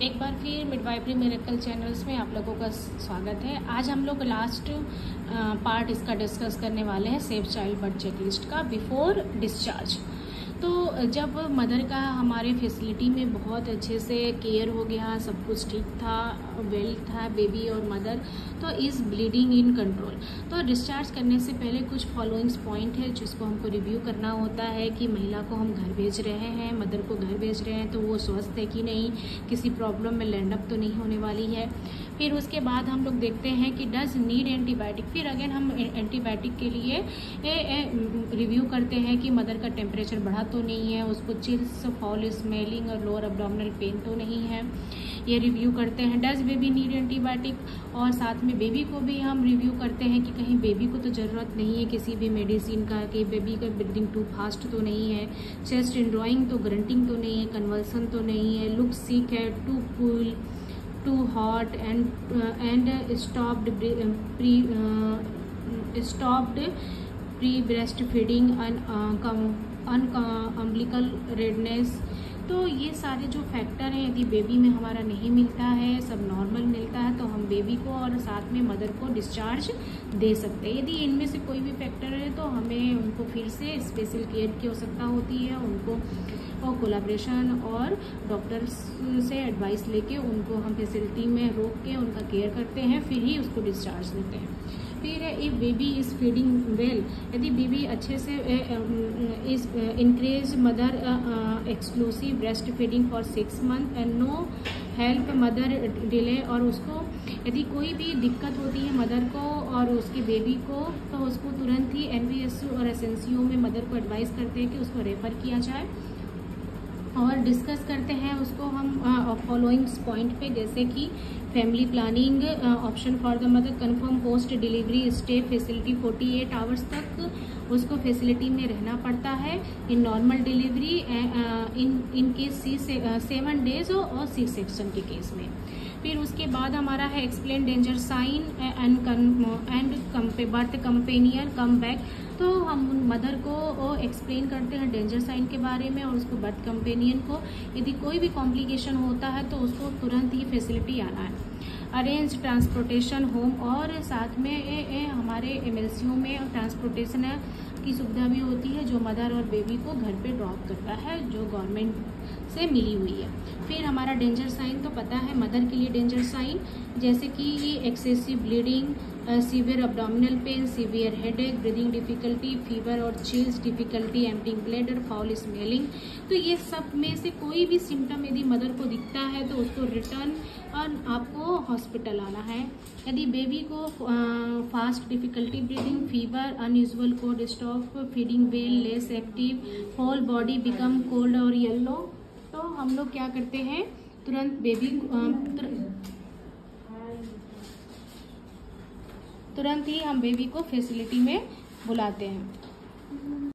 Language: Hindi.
एक बार फिर मिडवाइफरी मिरेकल चैनल्स में आप लोगों का स्वागत है। आज हम लोग लास्ट पार्ट इसका डिस्कस करने वाले हैं सेफ चाइल्ड बर्थ चेकलिस्ट का बिफोर डिस्चार्ज। तो जब मदर का हमारे फैसिलिटी में बहुत अच्छे से केयर हो गया, सब कुछ ठीक था, वेल था बेबी और मदर, तो इज़ ब्लीडिंग इन कंट्रोल। तो डिस्चार्ज करने से पहले कुछ फॉलोइंग्स पॉइंट है जिसको हमको रिव्यू करना होता है कि महिला को हम घर भेज रहे हैं, मदर को घर भेज रहे हैं तो वो स्वस्थ है कि नहीं, किसी प्रॉब्लम में लैंड अप तो नहीं होने वाली है। फिर उसके बाद हम लोग देखते हैं कि डज नीड एंटीबायोटिक। फिर अगेन हम एंटीबायोटिक के लिए रिव्यू करते हैं कि मदर का टेम्परेचर बढ़ा तो नहीं है, उसको चिल्स, फॉल स्मेलिंग और लोअर एब्डोमिनल पेन तो नहीं है, ये रिव्यू करते हैं। डज बेबी नीड एंटीबायोटिक, और साथ में बेबी को भी हम रिव्यू करते हैं कि कहीं बेबी को तो ज़रूरत नहीं है किसी भी मेडिसिन का, कि बेबी का ब्रीदिंग टू फास्ट तो नहीं है, चेस्ट इंड्रॉइंग तो ग्रंटिंग तो नहीं है, कन्वल्सन तो नहीं है, लुक सिक है, too cool, too hot and stopped pre breastfeeding, umbilical redness. तो ये सारे जो फैक्टर हैं, यदि बेबी में हमारा नहीं मिलता है, सब नॉर्मल मिलता है, तो हम बेबी को और साथ में मदर को डिस्चार्ज दे सकते हैं। यदि इनमें से कोई भी फैक्टर है तो हमें उनको फिर से स्पेशल केयर की आवश्यकता होती है, उनको और कोलैबोरेशन और डॉक्टर से एडवाइस लेके उनको हम फैसिलिटी में रोक के उनका केयर करते हैं, फिर ही उसको डिस्चार्ज देते हैं। फिर है if baby is feeding well, यदि बेबी अच्छे से is encourage mother exclusive breastfeeding for 6 month and no help mother delay, और उसको यदि कोई भी दिक्कत होती है मदर को और उसके बेबी को, तो उसको तुरंत ही NVSU और SNCO में मदर को एडवाइस करते हैं कि उसको रेफर किया जाए। और डिस्कस करते हैं उसको हम फॉलोइंग्स पॉइंट पे, जैसे कि family planning option for the mother, confirm post delivery stay facility 48 hours तक उसको फैसिलिटी में रहना पड़ता है in normal delivery, in case 7 days और सी सेक्शन के केस में। फिर उसके बाद हमारा है explain danger sign and birth companion come back. तो हम मदर को एक्सप्लेन करते हैं डेंजर साइन के बारे में और उसको बर्थ कंपेनियन को, यदि कोई भी कॉम्प्लिकेशन होता है तो उसको तुरंत ही फैसिलिटी आना है। अरेंज ट्रांसपोर्टेशन होम, और साथ में हमारे MLCO में ट्रांसपोर्टेशन की सुविधा भी होती है जो मदर और बेबी को घर पे ड्रॉप करता है, जो गवर्नमेंट से मिली हुई है। फिर हमारा डेंजर साइन तो पता है मदर के लिए डेंजर साइन, जैसे कि excessive bleeding, severe abdominal pain, severe headache, breathing difficulty, fever और chills, difficulty emptying bladder, foul smelling. तो ये सब में से कोई भी सिम्टम यदि मदर को दिखता है तो उसको रिटर्न आपको हॉस्पिटल आना है। यदि बेबी को fast difficulty breathing, fever, unusual cold stop, feeding well, less active, whole body become cold और येलो, तो हम लोग क्या करते हैं, तुरंत ही हम बेबी को फैसिलिटी में बुलाते हैं।